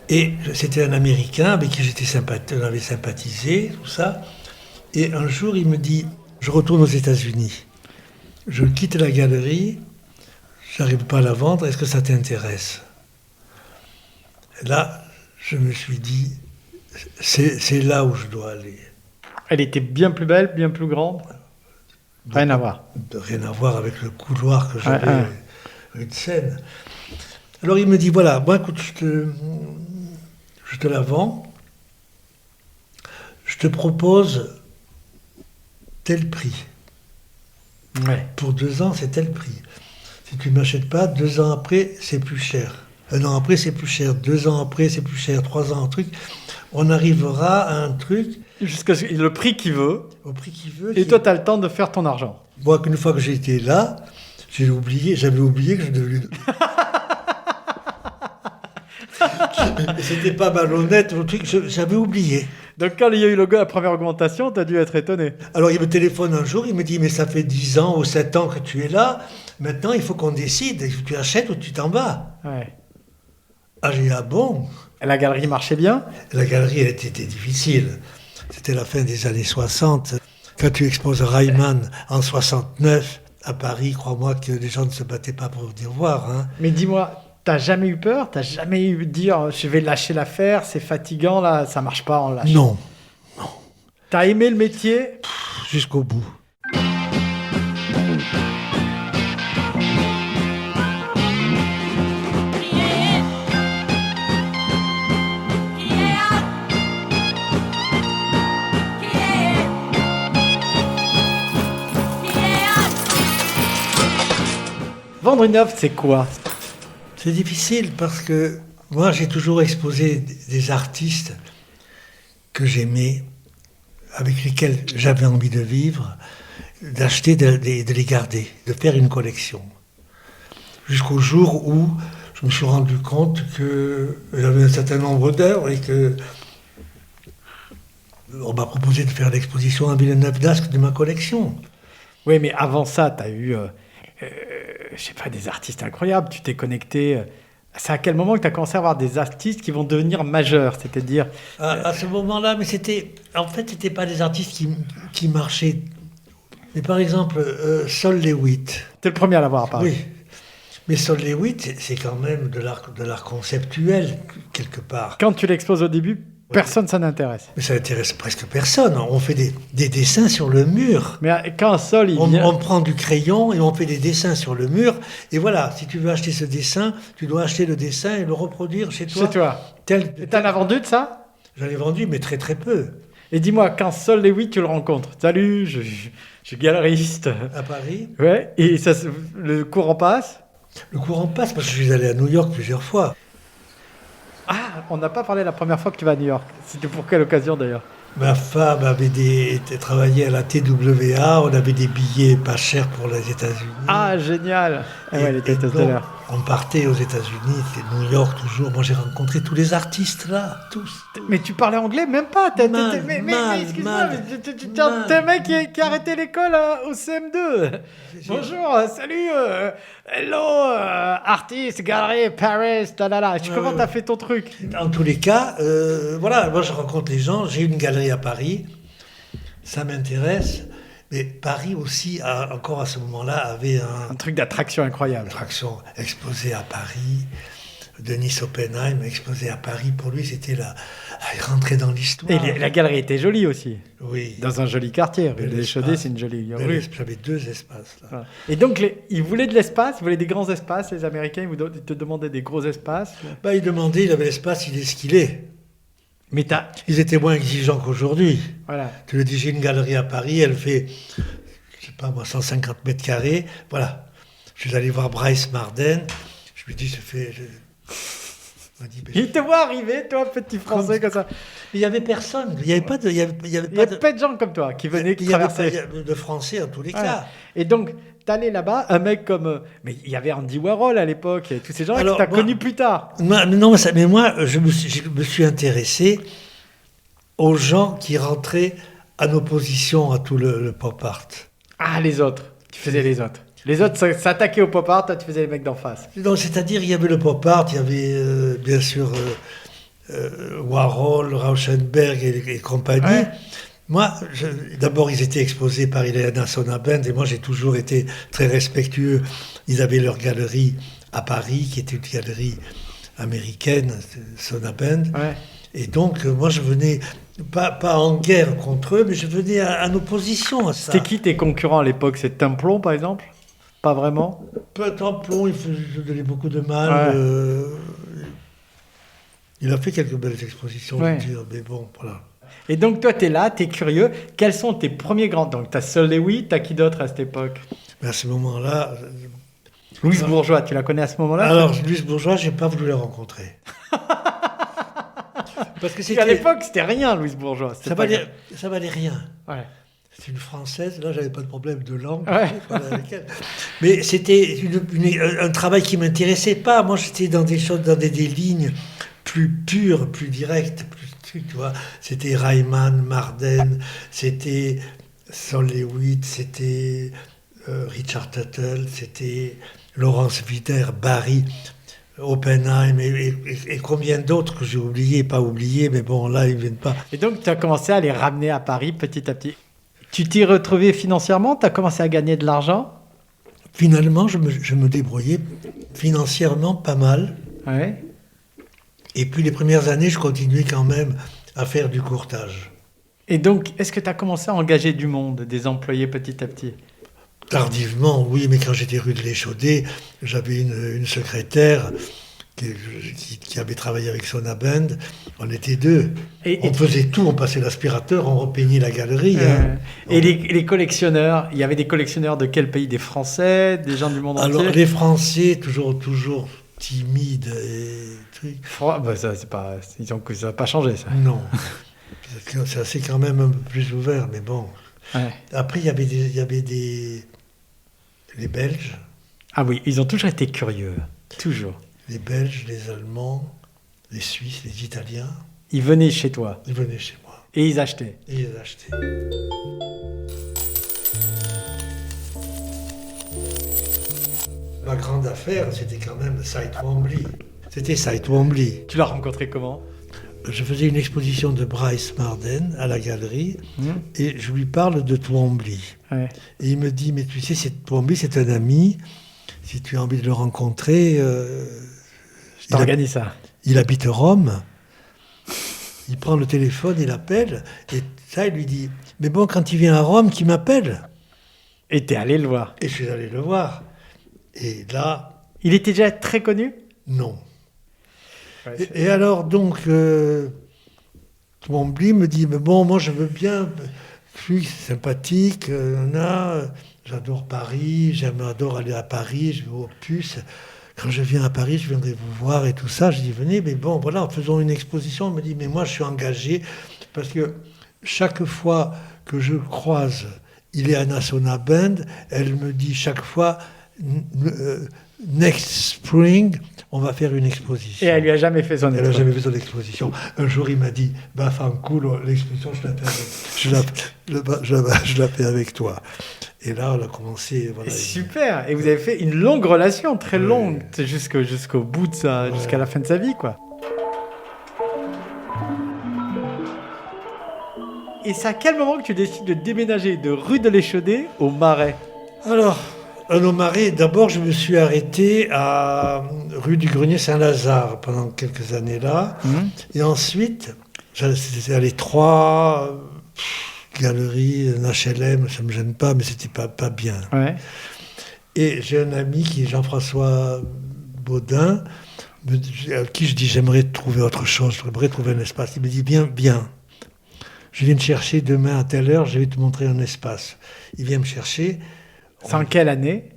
Et c'était un Américain avec qui on avait sympathisé, tout ça. Et un jour, il me dit, je retourne aux États-Unis. Je quitte la galerie, j'arrive pas à la vendre, est-ce que ça t'intéresse? Et là, je me suis dit, c'est là où je dois aller. Elle était bien plus belle, bien plus grande? Rien à voir. Rien à voir avec le couloir que j'avais, rue de Seine. Alors il me dit, voilà, moi écoute, je te la vends, je te propose tel prix. Ouais. Pour 2 ans, c'est tel prix. Si tu ne m'achètes pas, 2 ans après, c'est plus cher. 1 an après, c'est plus cher. 2 ans après, c'est plus cher. 3 ans, un truc. On arrivera à un truc... Jusqu'à le prix qu'il veut. Au prix qu'il veut. Et toi, tu as le temps de faire ton argent. Moi, une fois que j'étais là, j'avais oublié que je devais... C'était pas malhonnête, le truc, j'avais oublié. Donc quand il y a eu la première augmentation, tu as dû être étonné. Alors il me téléphone un jour, il me dit, mais ça fait 10 ans ou 7 ans que tu es là, maintenant il faut qu'on décide, tu achètes ou tu t'en vas. Ouais. Ah, j'ai dit, ah bon? La galerie marchait bien? La galerie, elle était difficile. C'était la fin des années 60. Quand tu exposes Reimann en 69 à Paris, crois-moi que les gens ne se battaient pas pour venir voir. Hein. Mais dis-moi, t'as jamais eu peur? T'as jamais eu dire je vais lâcher l'affaire, c'est fatigant là, ça marche pas, on lâche? Non. T'as aimé le métier? Jusqu'au bout. Vendre une œuvre, c'est quoi? C'est difficile parce que moi, j'ai toujours exposé des artistes que j'aimais, avec lesquels j'avais envie de vivre, d'acheter, de les garder, de faire une collection. Jusqu'au jour où je me suis rendu compte que j'avais un certain nombre d'œuvres et que on m'a proposé de faire l'exposition à Villeneuve d'Ascq de ma collection. Oui, mais avant ça, t'as eu, je sais pas, des artistes incroyables. Tu t'es connecté. C'est à quel moment que tu as commencé à avoir des artistes qui vont devenir majeurs? C'est-à-dire. À ce moment-là, mais c'était pas des artistes qui marchaient. Mais par exemple, Sol Lewitt. T'es le premier à l'avoir à Paris. Oui. Mais Sol Lewitt, c'est quand même de l'art conceptuel, quelque part. Quand tu l'exposes au début, personne ça n'intéresse. Mais ça intéresse presque personne. On fait des dessins sur le mur. Mais quand Sol, on prend du crayon et on fait des dessins sur le mur. Et voilà, si tu veux acheter ce dessin, tu dois acheter le dessin et le reproduire chez toi. Chez toi. Et t'en as vendu de ça? J'en ai vendu, mais très très peu. Et dis-moi, quand Sol Lewitt, tu le rencontres. Salut, je suis galeriste. À Paris. Ouais, et ça, le courant passe? Le courant passe parce que je suis allé à New York plusieurs fois. Ah, on n'a pas parlé la première fois que tu vas à New York. C'était pour quelle occasion d'ailleurs? Ma femme avait travaillé à la TWA, on avait des billets pas chers pour les États-Unis. Ah, génial! Ouais, elle était donc, on partait aux États-Unis, c'était New York toujours. Moi, j'ai rencontré tous les artistes là, tous. Mais tu parlais anglais même pas? Mais excuse-moi, tu es un mec qui a arrêté l'école au CM2. Bonjour, salut, hello, artiste, galerie, Paris, talala. Comment t'as fait ton truc? En tous les cas, voilà, moi je rencontre les gens, j'ai une galerie à Paris, ça m'intéresse. Mais Paris aussi, encore à ce moment-là, avait un truc d'attraction incroyable. Attraction exposée à Paris. Denis Oppenheim exposé à Paris. Pour lui, c'était rentrer dans l'histoire. Et la galerie était jolie aussi. Oui. Dans un joli quartier. Rue des Chaudets, c'est une jolie rue. J'avais 2 espaces. Là. Voilà. Et donc, ils voulaient de l'espace, ils voulaient des grands espaces, les Américains, ils te demandaient des gros espaces. Ils demandaient, il avait l'espace, il est ce qu'il est. Mais ils étaient moins exigeants qu'aujourd'hui. Voilà. Tu le dis, j'ai une galerie à Paris, elle fait, je sais pas moi, 150 mètres carrés. Voilà. Je suis allé voir Bryce Marden. Je lui dis, il te voit arriver, toi, petit Français comme ça. Il n'y avait personne. Il n'y avait pas de. Il y avait pas de gens comme toi qui venaient traverser. Il y avait de Français en tous les cas. Et donc, t'allais là-bas, un mec comme. Mais il y avait Andy Warhol à l'époque, et tous ces gens que t'as connus plus tard. Moi, je me suis intéressé aux gens qui rentraient en opposition à tout le pop art. Ah, les autres. Tu faisais les autres. Les autres s'attaquaient au pop art, toi tu faisais les mecs d'en face. Non, c'est-à-dire il y avait le pop art, il y avait bien sûr Warhol, Rauschenberg et compagnie. Ouais. Moi, d'abord ils étaient exposés par Ileana Sonnabend et moi j'ai toujours été très respectueux. Ils avaient leur galerie à Paris qui était une galerie américaine, Sonnabend. Ouais. Et donc moi je venais pas en guerre contre eux, mais je venais en opposition à ça. C'était qui tes concurrents à l'époque? C'est Templon par exemple? Pas vraiment. Templon, il donnait beaucoup de mal. Ouais. Il a fait quelques belles expositions, je veux dire, mais bon, voilà. Et donc, toi, tu es là, tu es curieux. Quels sont tes premiers grands... Donc, tu as Sol Lewitt, tu as qui d'autre à cette époque? Mais à ce moment-là... Louise Bourgeois, tu la connais à ce moment-là? Alors, Louise Bourgeois, je n'ai pas voulu la rencontrer. Parce que à l'époque, c'était rien, Louise Bourgeois. Ça valait rien. Ouais. C'est une Française, là j'avais pas de problème de langue avec elle. Mais c'était un travail qui m'intéressait pas. Moi j'étais dans des choses, dans des lignes plus pures, plus directes, tu vois. C'était Reimann, Marden, c'était Sol Lewitt, c'était Richard Tuttle, c'était Laurence Vider, Barry, Oppenheim et combien d'autres que j'ai oubliés, pas oubliés, mais bon là ils viennent pas. Et donc tu as commencé à les ramener à Paris petit à petit. Tu t'y retrouvais financièrement? Tu as commencé à gagner de l'argent? Finalement, je me débrouillais financièrement pas mal. Ouais. Et puis les premières années, je continuais quand même à faire du courtage. Et donc, est-ce que tu as commencé à engager du monde, des employés petit à petit? Tardivement, oui, mais quand j'étais rue de l'Échaudé, j'avais une secrétaire qui avait travaillé avec Sona Band. On était deux. On faisait tout, on passait l'aspirateur, on repeignait la galerie. Et les collectionneurs, il y avait des collectionneurs de quel pays? Des Français, des gens du monde entier? Alors, les Français, toujours timides et trucs. Ça n'a pas changé, ça. Non. C'est quand même un peu plus ouvert, mais bon. Ouais. Après, il y avait les Belges. Ah oui, ils ont toujours été curieux. Toujours. Les Belges, les Allemands, les Suisses, les Italiens. Ils venaient chez toi. Ils venaient chez moi. Et ils achetaient. Et ils achetaient. Ma grande affaire, c'était quand même Cy Twombly. C'était Cy Twombly. Tu l'as rencontré comment? Je faisais une exposition de Bryce Marden à la galerie et je lui parle de Twombly. Ouais. Et il me dit, mais tu sais, Twombly, c'est un ami. Si tu as envie de le rencontrer... je t'organise ça. Il habite Rome. Il prend le téléphone, il appelle. Et ça, il lui dit, mais bon, quand il vient à Rome, qu'il m'appelle. Et t'es allé le voir. Et je suis allé le voir. Et là... Il était déjà très connu? Non. Ouais, et alors, donc, Twombly me dit, mais bon, moi, je veux bien, je suis sympathique, j'adore Paris, j'adore aller à Paris, je vais au Puce. Quand je viens à Paris, je viendrai vous voir et tout ça. Je dis, venez, mais bon, voilà, faisons une exposition. Il me dit, mais moi, je suis engagé, parce que chaque fois que je croise Ileana Sona Band, elle me dit chaque fois, next spring, on va faire une exposition. Et elle lui a jamais fait son exposition. Elle n'a jamais fait son exposition. Un jour, il m'a dit, bah, fanculo, l'exposition, je la fais avec toi. Et là, on a commencé... Voilà, super. Et vous avez fait une longue relation, très longue, jusqu'au bout de ça, jusqu'à la fin de sa vie, quoi. Et c'est à quel moment que tu décides de déménager de rue de l'Échaudé au Marais? Alors, au Marais, d'abord, je me suis arrêté à rue du Grenier-Saint-Lazare pendant quelques années là. Et ensuite, c'était les 3 galeries, un HLM, ça ne me gêne pas, mais c'était pas bien. Ouais. Et j'ai un ami qui est Jean-François Baudin, à qui je dis, j'aimerais trouver autre chose, j'aimerais trouver un espace. Il me dit, bien. Je viens te chercher demain à telle heure, je vais te montrer un espace. Il vient me chercher. C'est en quelle année?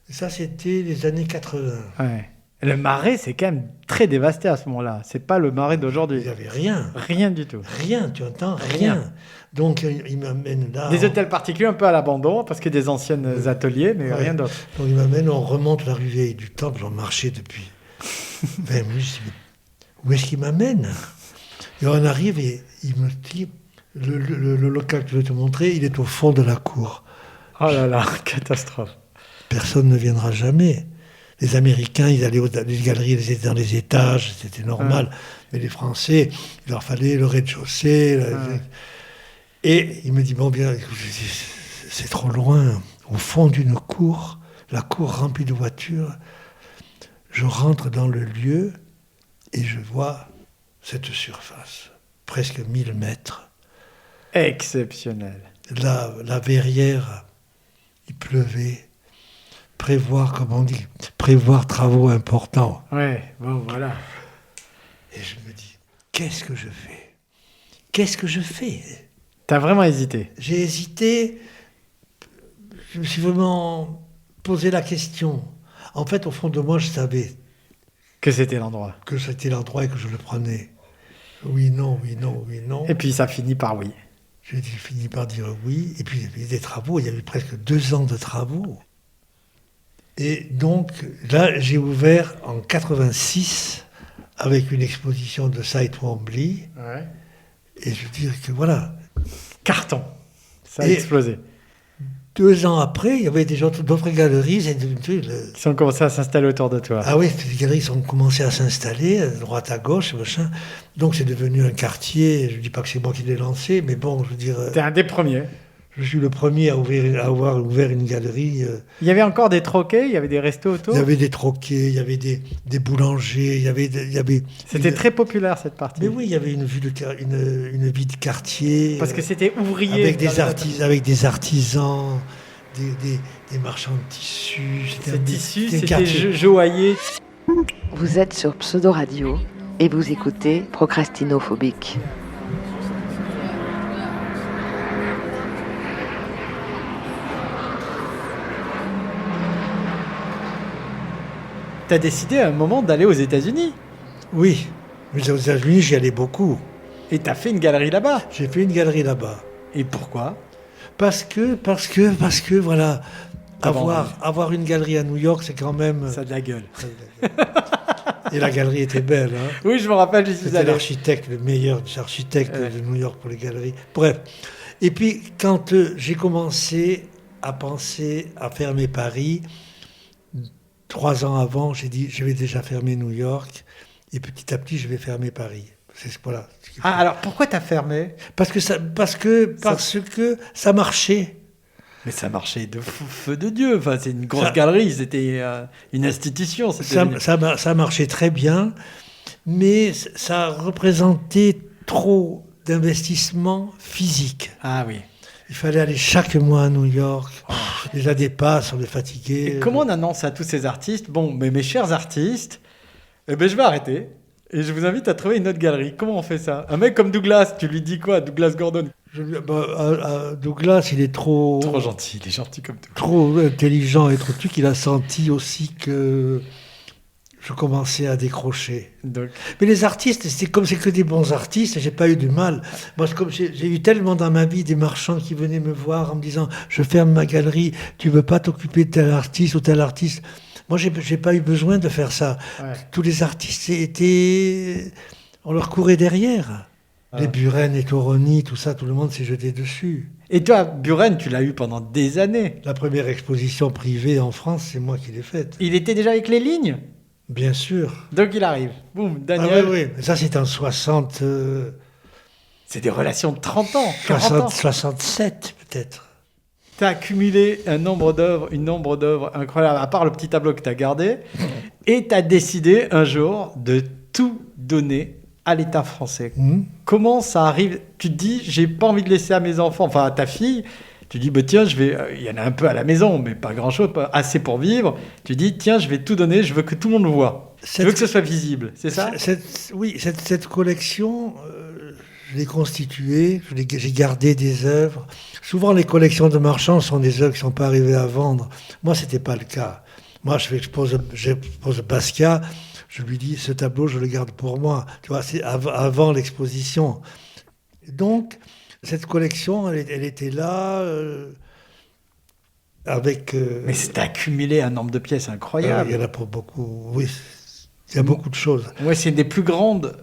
Ça, c'était les années 80. Ouais. Le Marais, c'est quand même très dévasté à ce moment-là. C'est pas le Marais d'aujourd'hui. Il n'y avait rien. Rien du tout. Rien, tu entends? Rien. Donc, il m'amène là. Des hôtels particuliers un peu à l'abandon, parce que des anciens ateliers, mais rien d'autre. Donc, il m'amène, on remonte la rue Vieille du Temple, on marchait depuis 20 minutes. Je dis, où est-ce qu'il m'amène? Et on arrive et il me dit, le local que je vais te montrer, il est au fond de la cour. Oh là là, catastrophe. Personne ne viendra jamais. Les Américains, ils allaient les galeries, ils étaient dans les étages, c'était normal. Mais les Français, il leur fallait le rez-de-chaussée. Et il me dit, bon, bien, c'est trop loin. Au fond d'une cour, la cour remplie de voitures, je rentre dans le lieu et je vois cette surface, presque 1000 mètres. Exceptionnel. La verrière, il pleuvait. Prévoir, comme on dit, prévoir travaux importants. Ouais, bon, voilà. Et je me dis, qu'est-ce que je fais? Qu'est-ce que je fais? T'as vraiment hésité? J'ai hésité. Je me suis vraiment posé la question. En fait, au fond de moi, je savais que c'était l'endroit. Que c'était l'endroit et que je le prenais. Oui, non. Et puis ça finit par oui. J'ai fini par dire oui. Et puis il y avait des travaux. Il y avait presque 2 ans de travaux. Et donc, là, j'ai ouvert en 86 avec une exposition de Cy Twombly. Ouais. Et je veux dire que voilà. Carton. Ça a explosé. 2 ans après, il y avait d'autres galeries qui ont commencé à s'installer autour de toi. Ah oui, les galeries ont commencé à s'installer, à droite à gauche, machin. Donc c'est devenu un quartier. Je ne dis pas que c'est moi qui l'ai lancé, mais bon, je veux dire... T'es un des premiers. Je suis le premier à avoir ouvert une galerie. Il y avait encore des troquets, il y avait des restos autour. Il y avait des troquets, il y avait des boulangers, il y avait. C'était très populaire cette partie. Mais oui, il y avait une vie de quartier. Parce que c'était ouvrier. Avec des artisans, des marchands de tissus. C'était joaillier. Vous êtes sur Pseudo Radio et vous écoutez Procrastinophobique. T'as décidé à un moment d'aller aux États-Unis. Oui, mais aux États-Unis, j'y allais beaucoup. Et t'as fait une galerie là-bas. J'ai fait une galerie là-bas. Et pourquoi ? Parce que, voilà, avoir une galerie à New York, c'est quand même... Ça a de la gueule. Et la galerie était belle, hein. Oui, je me rappelle, j'y suis C'était allé. l'architecte, le meilleur architecte de New York pour les galeries. Bref. Et puis, quand j'ai commencé à penser à fermer Paris, 3 ans avant, j'ai dit, je vais déjà fermer New York, et petit à petit, je vais fermer Paris. Voilà. Alors pourquoi t'as fermé ? Parce que ça marchait. Mais ça marchait de feu de Dieu. Enfin, c'est une grosse galerie, c'était une institution. Ça marchait très bien, mais ça représentait trop d'investissement physique. Ah oui. Il fallait aller chaque mois à New York. Déjà des passes, on est fatigué. Et comment on annonce à tous ces artistes ? Bon, mais mes chers artistes, je vais arrêter. Et je vous invite à trouver une autre galerie. Comment on fait ça ? Un mec comme Douglas, tu lui dis quoi ? Douglas Gordon ? Douglas, il est trop gentil, il est gentil comme tout. Trop intelligent et trop truc. Il a senti aussi que je commençais à décrocher. Donc. Mais les artistes, c'est que des bons artistes, j'ai pas eu du mal. Moi, j'ai eu tellement dans ma vie des marchands qui venaient me voir en me disant « Je ferme ma galerie, tu veux pas t'occuper de tel artiste ou tel artiste ?» Moi, j'ai pas eu besoin de faire ça. Ouais. Tous les artistes on leur courait derrière. Ah. Les Buren, les Toroni, tout ça, tout le monde s'est jeté dessus. Et toi, Buren, tu l'as eu pendant des années. La première exposition privée en France, c'est moi qui l'ai faite. Il était déjà avec les lignes ? Bien sûr. Donc il arrive. Boum, Daniel. Ah oui. Ça, c'est en 60... C'est des relations de 30 ans, 67, peut-être. Tu as accumulé une nombre d'œuvres incroyable, à part le petit tableau que tu as gardé, et tu as décidé un jour de tout donner à l'État français. Comment ça arrive ? Tu te dis, j'ai pas envie de laisser à mes enfants, enfin à ta fille, tu dis, tiens, il y en a un peu à la maison, mais pas grand-chose, pas assez pour vivre. Tu dis, tiens, je vais tout donner, je veux que tout le monde le voit. Je veux que ce soit visible, c'est ça ? Cette collection, je l'ai constituée, j'ai gardé des œuvres. Souvent, les collections de marchands sont des œuvres qui ne sont pas arrivées à vendre. Moi, ce n'était pas le cas. Moi, j'expose Basquiat, je lui dis, ce tableau, je le garde pour moi. Tu vois, c'est avant l'exposition. Donc, cette collection, elle était là, avec... Mais c'est accumulé un nombre de pièces incroyable. Il y en a pour beaucoup, oui. Il y a beaucoup de choses. Oui, c'est une des plus grandes...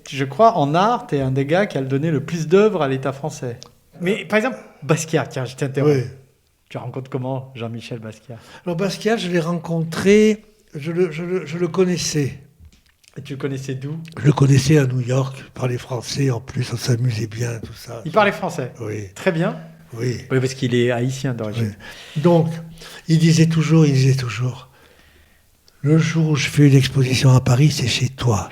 Je crois, en art, tu es un des gars qui a donné le plus d'œuvres à l'État français. Mais par exemple, Basquiat, tiens, je t'interromps. Oui. Tu rencontres comment Jean-Michel Basquiat ? Alors Basquiat, je l'ai rencontré, je le connaissais. Et tu le connaissais d'où ? Je le connaissais à New York, il parlait français en plus, on s'amusait bien, tout ça. Il parlait français ? Oui. Très bien ? Oui. Oui, parce qu'il est haïtien d'origine. Oui. Donc, il disait toujours, le jour où je fais une exposition à Paris, c'est chez toi.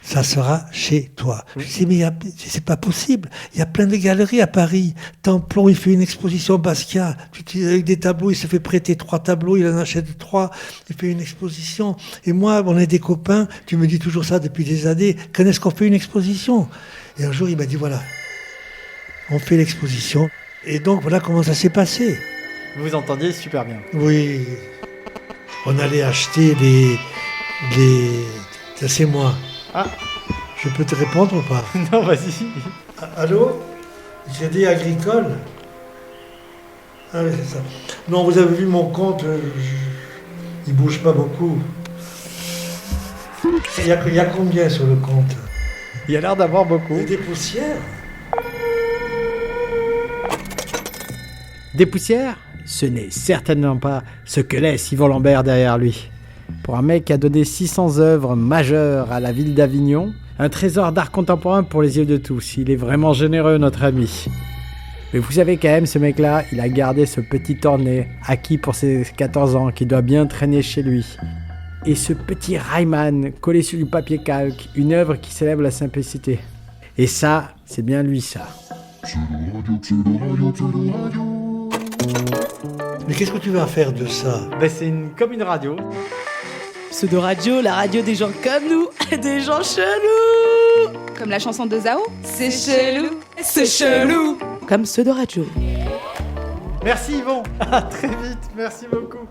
Ça sera chez toi. Je dis, mais c'est pas possible. Il y a plein de galeries à Paris. Templon, il fait une exposition Basquiat. Avec des tableaux, il se fait prêter 3 tableaux, il en achète 3. Il fait une exposition. Et moi, on est des copains. Tu me dis toujours ça depuis des années. Quand est-ce qu'on fait une exposition ? Et un jour, il m'a dit, voilà, on fait l'exposition. Et donc, voilà comment ça s'est passé. Vous vous entendiez super bien. Oui. On allait acheter Ça, c'est moi. Ah. Je peux te répondre ou pas ? Non, vas-y. Allô ? Crédit Agricole ? Ah oui, c'est ça. Non, vous avez vu mon compte, il bouge pas beaucoup. Il y a combien sur le compte ? Il y a l'air d'avoir beaucoup. Des poussières ? Des poussières ? Ce n'est certainement pas ce que laisse Yvon Lambert derrière lui. Pour un mec qui a donné 600 œuvres majeures à la ville d'Avignon, un trésor d'art contemporain pour les yeux de tous. Il est vraiment généreux, notre ami. Mais vous savez quand même, ce mec-là, il a gardé ce petit orné, acquis pour ses 14 ans, qui doit bien traîner chez lui. Et ce petit Rayman, collé sur du papier calque, une œuvre qui célèbre la simplicité. Et ça, c'est bien lui, ça. Mais qu'est-ce que tu vas faire de ça? C'est comme une radio. Pseudo Radio, la radio des gens comme nous, des gens chelous. Comme la chanson de Zao. C'est chelou. Comme Pseudo Radio. Merci Yvon. À très vite. Merci beaucoup.